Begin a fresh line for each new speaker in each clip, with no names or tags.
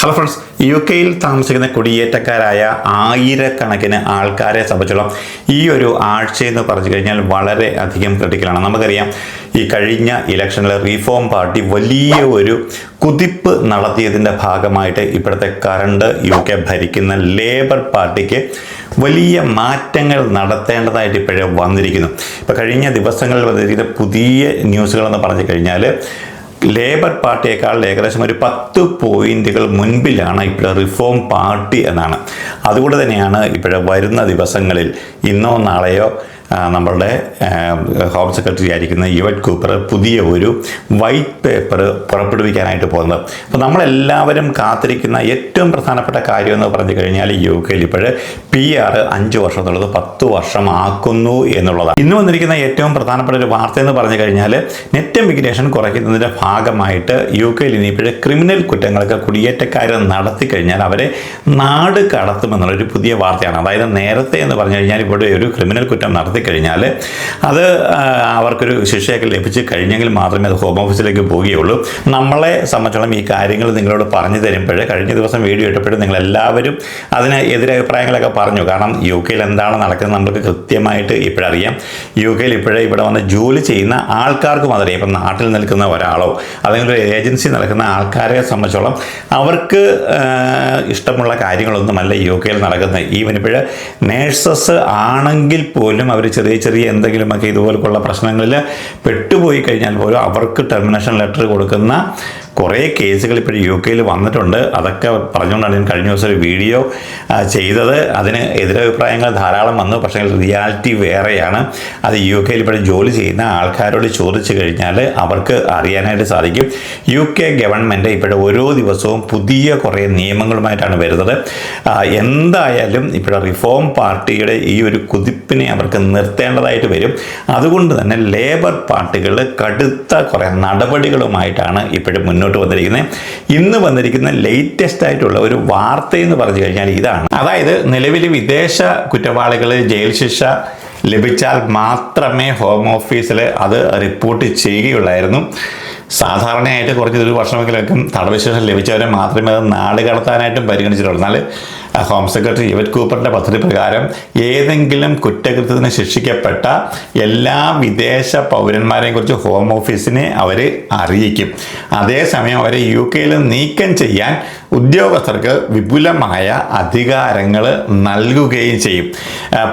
Hello friends, UK-യിൽ താമസിക്കുന്ന കുടിയേറ്റക്കാരായ ആയിരക്കണക്കിന് ആൾക്കാരെ സംബന്ധിച്ചോളം ഈ ഒരു ആഴ്ച എന്ന് പറഞ്ഞു കഴിഞ്ഞാൽ വളരെ അധികം ക്രിട്ടിക്കലാണ്. നമുക്കറിയാം, ഈ കഴിഞ്ഞ ഇലക്ഷനിൽ റീഫോം പാർട്ടി വലിയ ഒരു കുതിപ്പ് നടത്തിയതിൻ്റെ ഭാഗമായിട്ട് ഇപ്പോഴത്തെ കറണ്ട് UK ഭരിക്കുന്ന ലേബർ പാർട്ടിക്ക് വലിയ മാറ്റങ്ങൾ നടത്തേണ്ടതായിട്ട് ഇപ്പോഴേ വന്നിരിക്കുന്നു. ഇപ്പോൾ കഴിഞ്ഞ ദിവസങ്ങളിൽ വന്നിരിക്കുന്ന പുതിയ ന്യൂസുകളെന്ന് പറഞ്ഞു കഴിഞ്ഞാൽ ലേബർ പാർട്ടിയേക്കാൾ ഏകദേശം ഒരു 10 പോയിന്റുകൾ മുൻപിലാണ് ഇപ്പോൾ റിഫോം പാർട്ടി എന്നാണ്. അതുകൊണ്ട് തന്നെയാണ് ഇപ്പോഴേ വരുന്ന ദിവസങ്ങളിൽ ഇന്നോ നാളെയോ നമ്മളുടെ ഹോം സെക്രട്ടറി ആയിരിക്കുന്ന യുവറ്റ് കൂപ്പർ പുതിയ ഒരു വൈറ്റ് പേപ്പർ പുറപ്പെടുവിക്കാനായിട്ട് പോകുന്നത്. അപ്പോൾ നമ്മളെല്ലാവരും കാത്തിരിക്കുന്ന ഏറ്റവും പ്രധാനപ്പെട്ട കാര്യം എന്ന് പറഞ്ഞു കഴിഞ്ഞാൽ UK-യിൽ ഇപ്പോൾ PR 5 വർഷം എന്നുള്ളത് 10 വർഷം ആക്കുന്നു എന്നുള്ളതാണ്. ഇന്ന് വന്നിരിക്കുന്ന ഏറ്റവും പ്രധാനപ്പെട്ട ഒരു വാർത്ത എന്ന് പറഞ്ഞു കഴിഞ്ഞാൽ നെറ്റ് ഇമിഗ്രേഷൻ കുറയ്ക്കുന്നതിൻ്റെ ഭാഗമായിട്ട് UK-യിൽ ഇനിയിപ്പോൾ ക്രിമിനൽ കുറ്റങ്ങളൊക്കെ കുടിയേറ്റക്കാർ നടത്തി കഴിഞ്ഞാൽ അവരെ നാട് കടത്തുമെന്നുള്ളൊരു പുതിയ വാർത്തയാണ്. അതായത് നേരത്തെ എന്ന് പറഞ്ഞു കഴിഞ്ഞാൽ ഇവിടെ ഒരു ക്രിമിനൽ കുറ്റം നടത്തി കഴിഞ്ഞാൽ അത് അവർക്കൊരു ശിക്ഷയൊക്കെ ലഭിച്ച് കഴിഞ്ഞെങ്കിൽ മാത്രമേ അത് ഹോം ഓഫീസിലേക്ക് പോവുകയുള്ളൂ. നമ്മളെ സംബന്ധിച്ചോളം ഈ കാര്യങ്ങൾ നിങ്ങളോട് പറഞ്ഞു തരുമ്പോൾ കഴിഞ്ഞ ദിവസം വീഡിയോ ഇട്ടപ്പോഴും നിങ്ങളെല്ലാവരും അതിന് എതിരഭിപ്രായങ്ങളൊക്കെ പറഞ്ഞു. കാരണം UK-യിൽ എന്താണ് നടക്കുന്നത് നമുക്ക് കൃത്യമായിട്ട് ഇപ്പോഴറിയാം. UK-യിൽ ഇപ്പോഴേ ഇവിടെ വന്ന് ജോലി ചെയ്യുന്ന ആൾക്കാർക്ക് മാത്രമേ, ഇപ്പം നാട്ടിൽ നിൽക്കുന്ന ഒരാളോ അല്ലെങ്കിൽ ഒരു ഏജൻസി നടക്കുന്ന ആൾക്കാരെ സംബന്ധിച്ചോളം അവർക്ക് ഇഷ്ടമുള്ള കാര്യങ്ങളൊന്നുമല്ല UK-യിൽ നടക്കുന്നത്. ഈവൻ ഇപ്പോൾ നേഴ്സസ് ആണെങ്കിൽ പോലും അവർ ചെറിയ ചെറിയ എന്തെങ്കിലുമൊക്കെ ഇതുപോലുള്ള പ്രശ്നങ്ങളിൽ പെട്ടുപോയി കഴിഞ്ഞാൽ പോലും അവർക്ക് ടെർമിനേഷൻ ലെറ്റർ കൊടുക്കുന്ന കുറേ കേസുകൾ ഇപ്പോൾ UK-യിൽ വന്നിട്ടുണ്ട്. അതൊക്കെ പറഞ്ഞുകൊണ്ടാണ് ഞാൻ കഴിഞ്ഞ ദിവസം ഒരു വീഡിയോ ചെയ്തത്. അതിന് എതിരഭിപ്രായങ്ങൾ ധാരാളം വന്നു. പക്ഷേ റിയാലിറ്റി വേറെയാണ്. അത് UK-യിൽ ഇപ്പോൾ ജോലി ചെയ്യുന്ന ആൾക്കാരോട് ചോദിച്ചു കഴിഞ്ഞാൽ അവർക്ക് അറിയാനായിട്ട് സാധിക്കും. UK ഗവൺമെൻറ് ഇപ്പോൾ ഓരോ ദിവസവും പുതിയ കുറേ നിയമങ്ങളുമായിട്ടാണ് വരുന്നത്. എന്തായാലും ഇപ്പോൾ റിഫോം പാർട്ടിയുടെ ഈ ഒരു കുതിപ്പിനെ അവർക്ക് നിർത്തേണ്ടതായിട്ട് വരും. അതുകൊണ്ട് തന്നെ ലേബർ പാർട്ടികൾ കടുത്ത കുറേ നടപടികളുമായിട്ടാണ് ഇപ്പോഴും മുന്നോട്ട് വന്നിരിക്കുന്നത്. ഇന്ന് വന്നിരിക്കുന്ന ലേറ്റസ്റ്റ് ആയിട്ടുള്ള ഒരു വാർത്ത എന്ന് പറഞ്ഞു കഴിഞ്ഞാൽ ഇതാണ്. അതായത് നിലവിൽ വിദേശ കുറ്റവാളികൾ ജയിൽ ശിക്ഷ ലഭിച്ചാൽ മാത്രമേ ഹോം ഓഫീസിൽ അത് റിപ്പോർട്ട് ചെയ്യുകയുള്ളായിരുന്നു. സാധാരണയായിട്ട് കുറച്ച് വർഷമെങ്കിലൊക്കെ തടവ് ശിക്ഷ ലഭിച്ചവരെ മാത്രമേ അത് നാട് കടത്താനായിട്ടും പരിഗണിച്ചിട്ടുള്ളൂ. എന്നാൽ ഹോം സെക്രട്ടറി യുവറ്റ് കൂപ്പറിൻ്റെ പദ്ധതി പ്രകാരം ഏതെങ്കിലും കുറ്റകൃത്യത്തിന് ശിക്ഷിക്കപ്പെട്ട എല്ലാ വിദേശ പൗരന്മാരെയും കുറിച്ച് ഹോം ഓഫീസിനെ അവർ അറിയിക്കും. അതേസമയം അവരെ UK-യിൽ നീക്കം ചെയ്യാൻ ഉദ്യോഗസ്ഥർക്ക് വിപുലമായ അധികാരങ്ങൾ നൽകുകയും ചെയ്യും.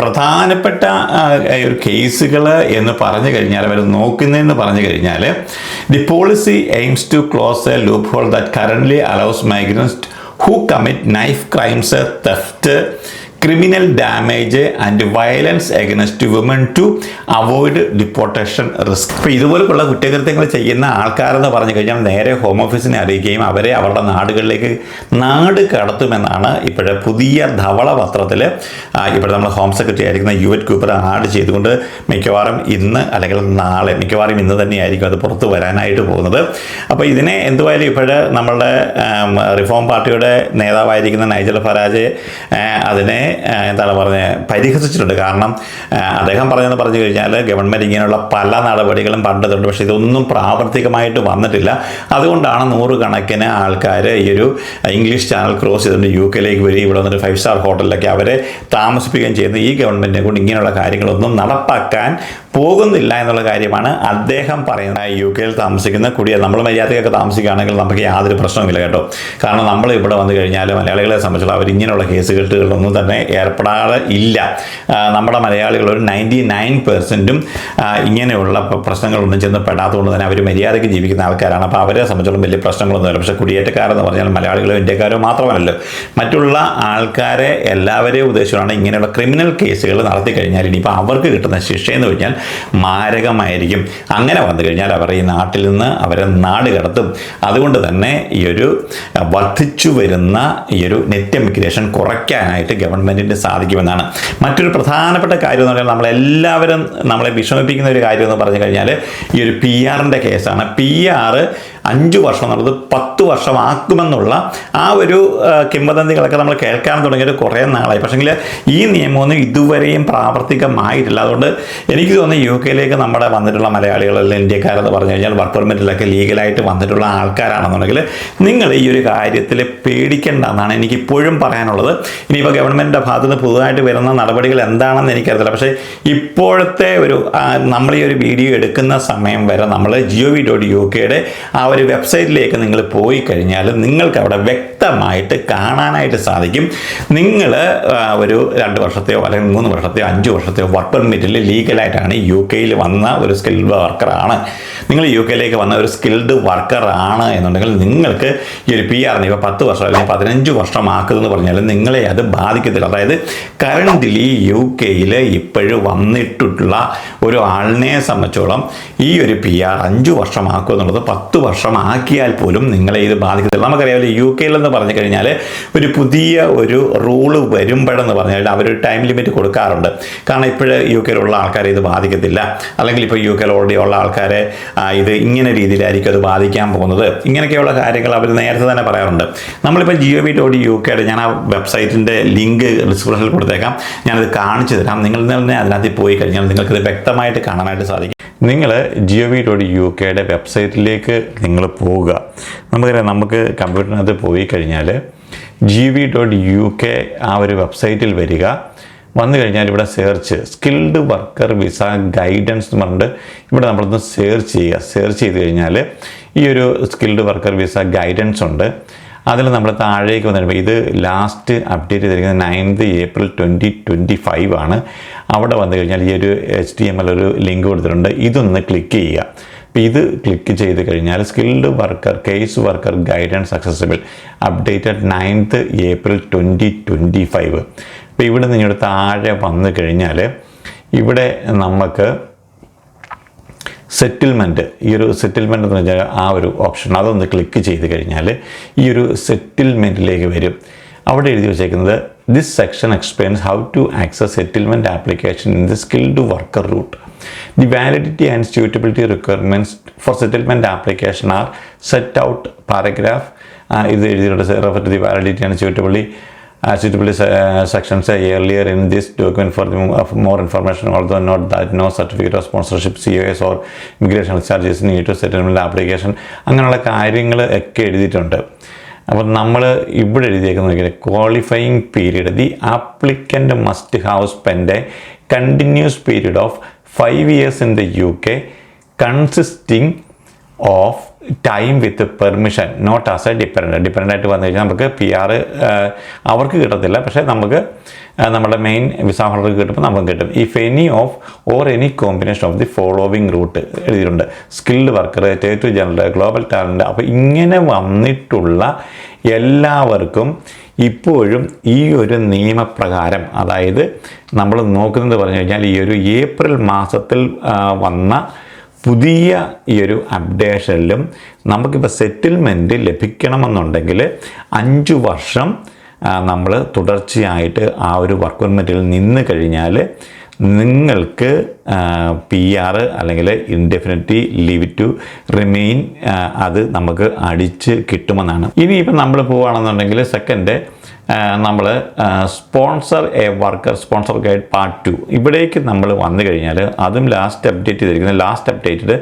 പ്രധാനപ്പെട്ട ഒരു കേസുകൾ എന്ന് പറഞ്ഞു കഴിഞ്ഞാൽ അവർ നോക്കുന്നതെന്ന് പറഞ്ഞു കഴിഞ്ഞാൽ the policy aims to close a loophole that currently allows migrants who commit knife crimes, theft, criminal damage and violence against women to avoid deportation risk. ഇപ്പോൾ ഇതുപോലുള്ള കുറ്റകൃത്യങ്ങൾ ചെയ്യുന്ന ആൾക്കാരെന്ന് പറഞ്ഞു കഴിഞ്ഞാൽ നേരെ ഹോം ഓഫീസിനെ അറിയിക്കുകയും അവരെ അവരുടെ നാടുകളിലേക്ക് നാട് കടത്തുമെന്നാണ് ഇപ്പോഴത്തെ പുതിയ ധവള പത്രത്തിൽ ഇപ്പോൾ നമ്മൾ ഹോം സെക്രട്ടറി ആയിരിക്കുന്ന യുവറ്റ് കൂപ്പർ ആഡ് ചെയ്തുകൊണ്ട് മിക്കവാറും ഇന്ന് അല്ലെങ്കിൽ നാളെ, മിക്കവാറും ഇന്ന് തന്നെയായിരിക്കും അത് പുറത്ത് വരാനായിട്ട് പോകുന്നത്. അപ്പോൾ ഇതിനെ എന്തുവായാലും ഇപ്പോഴ് നമ്മളുടെ റിഫോം പാർട്ടിയുടെ നേതാവായിരിക്കുന്ന നൈജൽ ഫരാജ് അതിനെ എന്താണ് പറഞ്ഞത് പരിഹസിച്ചിട്ടുണ്ട്. കാരണം അദ്ദേഹം പറഞ്ഞതെന്ന് പറഞ്ഞു കഴിഞ്ഞാൽ ഗവൺമെൻറ് ഇങ്ങനെയുള്ള പല നടപടികളും പണ്ടതുണ്ട്, പക്ഷേ ഇതൊന്നും പ്രാവർത്തികമായിട്ട് വന്നിട്ടില്ല. അതുകൊണ്ടാണ് നൂറുകണക്കിന് ആൾക്കാർ ഈ ഒരു ഇംഗ്ലീഷ് ചാനൽ ക്രോസ് ചെയ്തുകൊണ്ട് UK-യിലേക്ക് വരികയും ഇവിടെ വന്നിട്ട് 5 സ്റ്റാർ ഹോട്ടലിലൊക്കെ അവരെ താമസിപ്പിക്കുകയും ചെയ്യുന്നത്. ഈ ഗവൺമെൻറ്റിനെ കൊണ്ട് ഇങ്ങനെയുള്ള കാര്യങ്ങളൊന്നും നടപ്പാക്കാൻ പോകുന്നില്ല എന്നുള്ള കാര്യമാണ് അദ്ദേഹം പറയുന്നത്. UK-യിൽ താമസിക്കുന്ന നമ്മൾ മര്യാദയൊക്കെ താമസിക്കുകയാണെങ്കിൽ നമുക്ക് യാതൊരു പ്രശ്നവുമില്ല കേട്ടോ. കാരണം നമ്മൾ ഇവിടെ വന്നു കഴിഞ്ഞാൽ മലയാളികളെ സംബന്ധിച്ചുള്ള അവർ ഇങ്ങനെയുള്ള കേസുകെട്ടുകളിലൊന്നും തന്നെ ഏർപ്പെടാതെ ഇല്ല. നമ്മുടെ മലയാളികൾ ഒരു 99%ഉം ഇങ്ങനെയുള്ള പ്രശ്നങ്ങളൊന്നും ചെന്ന് പെടാത്തതുകൊണ്ട് തന്നെ അവർ മര്യാദയ്ക്ക് ജീവിക്കുന്ന ആൾക്കാരാണ്. അപ്പോൾ അവരെ സംബന്ധിച്ചോളം വലിയ പ്രശ്നങ്ങളൊന്നുമില്ല. പക്ഷേ കുടിയേറ്റക്കാരെന്ന് പറഞ്ഞാൽ മലയാളികളോ ഇന്ത്യക്കാരോ മാത്രമല്ലല്ലോ, മറ്റുള്ള ആൾക്കാരെ എല്ലാവരെയും ഉദ്ദേശിച്ചാണ് ഇങ്ങനെയുള്ള ക്രിമിനൽ കേസുകൾ നടത്തി കഴിഞ്ഞാൽ ഇനിയിപ്പോൾ അവർക്ക് കിട്ടുന്ന ശിക്ഷയെന്ന് കഴിഞ്ഞാൽ മാരകമായിരിക്കും. അങ്ങനെ വന്നു കഴിഞ്ഞാൽ അവർ ഈ നാട്ടിൽ നിന്ന് അവരെ നാട് കടത്തും. അതുകൊണ്ട് തന്നെ ഈ ഒരു വർദ്ധിച്ചു വരുന്ന ഈ ഒരു നെറ്റ് ഇമിഗ്രേഷൻ കുറയ്ക്കാനായിട്ട് ഗവൺമെൻറ് ഗവൺമെൻറ്റിന് സാധിക്കുമെന്നാണ്. മറ്റൊരു പ്രധാനപ്പെട്ട കാര്യം എന്ന് പറഞ്ഞാൽ നമ്മളെല്ലാവരും നമ്മളെ വിഷമിപ്പിക്കുന്ന ഒരു കാര്യം എന്ന് പറഞ്ഞു കഴിഞ്ഞാൽ ഈ ഒരു PR-ൻ്റെ കേസാണ്. PR 5 വർഷം എന്നുള്ളത് 10 വർഷമാക്കുമെന്നുള്ള ആ ഒരു കിംവദന്തികളൊക്കെ നമ്മൾ കേൾക്കാൻ തുടങ്ങിയിട്ട് കുറേ നാളായി. പക്ഷേങ്കിൽ ഈ നിയമമൊന്നും ഇതുവരെയും പ്രാവർത്തികമായിട്ടില്ല. അതുകൊണ്ട് എനിക്ക് തോന്നുന്നു UK നമ്മുടെ വന്നിട്ടുള്ള മലയാളികളിൽ ഇന്ത്യക്കാരെന്ന് പറഞ്ഞു കഴിഞ്ഞാൽ വർക്ക് പെർമിറ്റിലൊക്കെ ലീഗലായിട്ട് വന്നിട്ടുള്ള ആൾക്കാരാണെന്നുണ്ടെങ്കിൽ നിങ്ങൾ ഈ ഒരു കാര്യത്തിൽ പേടിക്കേണ്ട എന്നാണ് എനിക്കിപ്പോഴും പറയാനുള്ളത്. ഇനിയിപ്പോൾ ഗവൺമെൻറ്റിൻ്റെ ഭാഗത്ത് നിന്ന് പുതുതായിട്ട് വരുന്ന നടപടികൾ എന്താണെന്ന് എനിക്കറിയില്ല. പക്ഷേ ഇപ്പോഴത്തെ ഒരു നമ്മൾ ഈ ഒരു വീഡിയോ എടുക്കുന്ന സമയം വരെ നമ്മൾ gov.uk ആ ഒരു വെബ്സൈറ്റിലേക്ക് നിങ്ങൾ പോയി കഴിഞ്ഞാൽ നിങ്ങൾക്ക് അവിടെ വ്യക്തമായിട്ട് കാണാനായിട്ട് സാധിക്കും. നിങ്ങൾ ഒരു 2 വർഷത്തെയോ അല്ലെങ്കിൽ 3 വർഷത്തെയോ 5 വർഷത്തെയോ വർക്ക് പെർമിറ്റിൽ ലീഗലായിട്ടാണ് UK വന്ന ഒരു സ്കിൽഡ് വർക്കറാണ്, നിങ്ങൾ UK വന്ന ഒരു സ്കിൽഡ് വർക്കറാണ് എന്നുണ്ടെങ്കിൽ നിങ്ങൾക്ക് ഈ ഒരു PR ഇപ്പോൾ 10 വർഷം അല്ലെങ്കിൽ 15 വർഷമാക്കുന്നതെന്ന് പറഞ്ഞാൽ നിങ്ങളെ അത് ബാധിക്കത്തില്ല. അതായത് കറണ്ട്ലി UK ഇപ്പോഴും വന്നിട്ടുള്ള ഒരു ആളിനെ സംബന്ധിച്ചോളം ഈ ഒരു PR 5 വർഷമാക്കുക എന്നുള്ളത് 10 വർഷമാക്കിയാൽ പോലും നിങ്ങളെ ഇത് ബാധിക്കത്തില്ല. നമുക്കറിയാമല്ലോ UK എന്ന് പറഞ്ഞു കഴിഞ്ഞാൽ ഒരു പുതിയ ഒരു റൂള് വരുമ്പോഴെന്ന് പറഞ്ഞാൽ അവരൊരു ടൈം ലിമിറ്റ് കൊടുക്കാറുണ്ട്. കാരണം ഇപ്പോൾ UK ആൾക്കാരെ ഇത് ബാധിക്കത്തില്ല, അല്ലെങ്കിൽ ഇപ്പോൾ UK ഓൾറെഡി ഉള്ള ആൾക്കാരെ ഇത് ഇങ്ങനെ രീതിയിലായിരിക്കും അത് ബാധിക്കാൻ പോകുന്നത്. ഇങ്ങനെയൊക്കെയുള്ള കാര്യങ്ങൾ അവർ നേരത്തെ തന്നെ പറയാറുണ്ട്. നമ്മളിപ്പോൾ gov.uk ഞാൻ ആ വെബ്സൈറ്റിൻ്റെ ലിങ്ക് ഡിസ്ക്രിപ്ഷനിൽ കൊടുത്തേക്കാം, ഞാനത് കാണിച്ചു തരാം. നിങ്ങൾ തന്നെ അതിനകത്ത് പോയി കഴിഞ്ഞാൽ നിങ്ങൾക്കിത് വ്യക്തമായിട്ട് കാണാനായിട്ട് സാധിക്കും. നിങ്ങൾ gov.uk വെബ്സൈറ്റിലേക്ക് നിങ്ങൾ പോവുക. നമുക്കറിയാം, നമുക്ക് കമ്പ്യൂട്ടറിനകത്ത് പോയി കഴിഞ്ഞാൽ gov.uk ആ ഒരു വെബ്സൈറ്റിൽ വന്നു കഴിഞ്ഞാൽ ഇവിടെ search skilled worker visa guidance എന്ന് പറഞ്ഞിട്ട് ഇവിടെ നമ്മളൊന്ന് സെർച്ച് ചെയ്യുക. സെർച്ച് ചെയ്ത് കഴിഞ്ഞാൽ ഈ ഒരു സ്കിൽഡ് വർക്കർ വിസ ഗൈഡൻസ് ഉണ്ട്. അതിൽ നമ്മൾ താഴേക്ക് വന്നിട്ട് ഇത് ലാസ്റ്റ് അപ്ഡേറ്റ് ചെയ്തിരിക്കുന്നത് 9th April 2025 ആണ്. അവിടെ വന്നു കഴിഞ്ഞാൽ ഈ ഒരു HTML ഒരു ലിങ്ക് കൊടുത്തിട്ടുണ്ട്, ഇതൊന്ന് ക്ലിക്ക് ചെയ്യുക. അപ്പോൾ ഇത് ക്ലിക്ക് ചെയ്ത് കഴിഞ്ഞാൽ skilled worker case worker guidance accessible updated 9th April 2025. അപ്പോൾ ഇവിടെ നിങ്ങളുടെ താഴെ വന്നു കഴിഞ്ഞാൽ ഇവിടെ നമുക്ക് സെറ്റിൽമെൻറ്റ്, ഈ ഒരു സെറ്റിൽമെൻറ്റ് എന്ന് പറഞ്ഞാൽ ആ ഒരു ഓപ്ഷൻ അതൊന്ന് ക്ലിക്ക് ചെയ്ത് കഴിഞ്ഞാൽ ഈ ഒരു സെറ്റിൽമെൻറ്റിലേക്ക് വരും. അവിടെ എഴുതി വെച്ചേക്കുന്നത് this section explains how to access settlement application in the skilled worker route. The validity and suitability requirements for settlement application are set out paragraph. ഇത് എഴുതിയിട്ടുണ്ട് refer to the validity and suitability sections earlier in this document for more information. Although note that no certificate of sponsorship, COS or immigration charges need to settlement application. അങ്ങനെയുള്ള കാര്യങ്ങൾ ഒക്കെ എഴുതിയിട്ടുണ്ട്. അപ്പോൾ നമ്മൾ ഇവിടെ എഴുതിയേക്കുന്നത് നോക്കിയാൽ qualifying period the applicant must have spend a continuous period of 5 years in the UK consisting of time with permission not as a dependant ആയിട്ട് വന്നു കഴിഞ്ഞാൽ നമുക്ക് PR അവർക്ക് കിട്ടത്തില്ല, പക്ഷേ നമുക്ക് നമ്മുടെ മെയിൻ വിസ ഹോൾഡർക്ക് കിട്ടുമ്പോൾ നമുക്ക് കിട്ടും. If any of or any combination of the following route എഴുതിയിട്ടുണ്ട്. Skilled worker, two general, global talent. അപ്പോൾ ഇങ്ങനെ വന്നിട്ടുള്ള എല്ലാവർക്കും ഇപ്പോഴും ഈ ഒരു നിയമപ്രകാരം, അതായത് നമ്മൾ നോക്കുന്നത് പറഞ്ഞു കഴിഞ്ഞാൽ ഈ ഒരു ഏപ്രിൽ മാസത്തിൽ വന്ന പുതിയ ഈ ഒരു അപ്ഡേഷനിലും നമുക്കിപ്പോൾ സെറ്റിൽമെൻറ്റ് ലഭിക്കണമെന്നുണ്ടെങ്കിൽ 5 വർഷം നമ്മൾ തുടർച്ചയായിട്ട് ആ ഒരു വർക്ക് പെർമിറ്റിൽ നിന്ന് കഴിഞ്ഞാൽ നിങ്ങൾക്ക് PR അല്ലെങ്കിൽ ഇൻഡെഫിനിറ്റ്ലി ലീവ് ടു റിമെയിൻ അത് നമുക്ക് അടിച്ച് കിട്ടുമെന്നാണ്. ഇനിയിപ്പോൾ നമ്മൾ പോവുകയാണെന്നുണ്ടെങ്കിൽ സെക്കൻഡ് നമ്മൾ sponsor A worker sponsor guide part 2 ഇവിടേക്ക് നമ്മൾ വന്നു കഴിഞ്ഞാൽ അതും ലാസ്റ്റ് അപ്ഡേറ്റ് ചെയ്തിരിക്കുന്നത് ലാസ്റ്റ് അപ്ഡേറ്റഡ്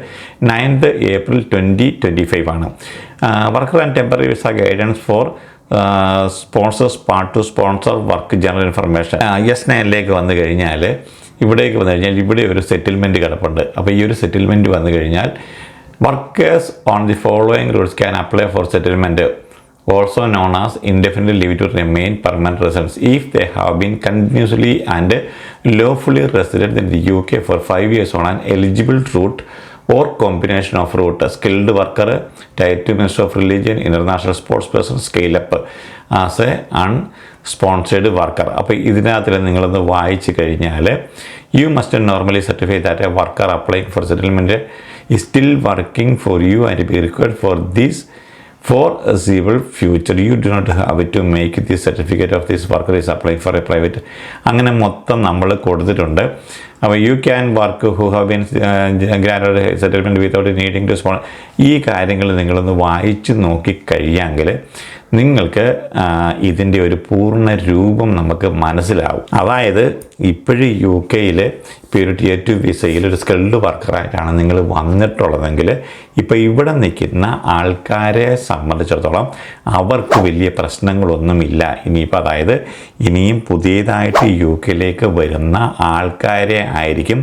9th April 2025 ആണ്. Worker and temporary visa guidance four sponsors part 2 sponsor work general information S9 വന്നു കഴിഞ്ഞാൽ ഇവിടേക്ക് വന്നു കഴിഞ്ഞാൽ ഇവിടെ ഒരു സെറ്റിൽമെൻറ്റ് കിടപ്പുണ്ട്. അപ്പോൾ ഈ ഒരു സെറ്റിൽമെൻറ്റ് വന്നു കഴിഞ്ഞാൽ workers on the following rules can apply for settlement also known as indefinite leave to remain permanent residents if they have been continuously and lawfully resident in the UK for 5 years on an eligible route or combination of route. Skilled worker, tied to Ministry of Religion, international sports person, scale up as a unsponsored worker. അപ്പോൾ ഇതിനകത്ത് നിങ്ങളൊന്ന് വായിച്ചു കഴിഞ്ഞാൽ you must normally certify that a worker applying for settlement is still working for you and be required for this foreseeable future you do not have to make the certificate of this worker is applying for a private. അങ്ങനെ മൊത്തം നമ്മൾ കൊടുത്തിട്ടുണ്ട്. അപ്പോൾ you can work who have been granted settlement without needing to സ്പോൺ. ഈ കാര്യങ്ങൾ നിങ്ങളൊന്ന് വായിച്ച് നോക്കിക്കഴിയാമെങ്കിൽ നിങ്ങൾക്ക് ഇതിൻ്റെ ഒരു പൂർണ്ണ രൂപം നമുക്ക് മനസ്സിലാവും. അതായത് ഇപ്പോഴും യു കെയിൽ ഇപ്പോൾ ഒരു Tier 2 വിസയിൽ ഒരു സ്കിൽഡ് വർക്കറായിട്ടാണ് നിങ്ങൾ വന്നിട്ടുള്ളതെങ്കിൽ ഇപ്പോൾ ഇവിടെ നിൽക്കുന്ന ആൾക്കാരെ സംബന്ധിച്ചിടത്തോളം അവർക്ക് വലിയ പ്രശ്നങ്ങളൊന്നുമില്ല. ഇനിയിപ്പോൾ അതായത് ഇനിയും പുതിയതായിട്ട് യു കെയിലേക്ക് വരുന്ന ആൾക്കാരെ ആയിരിക്കും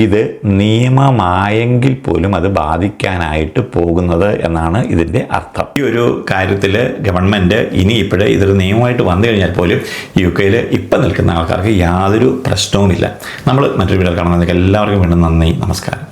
ഇത് നിയമമായെങ്കിൽ പോലും അത് ബാധിക്കാനായിട്ട് പോകുന്നത് എന്നാണ് ഇതിൻ്റെ അർത്ഥം. ഈ ഒരു കാര്യത്തിൽ ഗവൺമെൻറ് ഇനി ഇപ്പോഴേ ഇതൊരു നിയമമായിട്ട് വന്നു കഴിഞ്ഞാൽ പോലും യു കെയിൽ ഇപ്പം നിൽക്കുന്ന ആൾക്കാർക്ക് യാതൊരു പ്രശ്നവുമില്ല. നമ്മൾ മറ്റൊരു വീഡിയോ കാണുന്നതിലേക്ക് എല്ലാവർക്കും വീണ്ടും നന്ദി, നമസ്കാരം.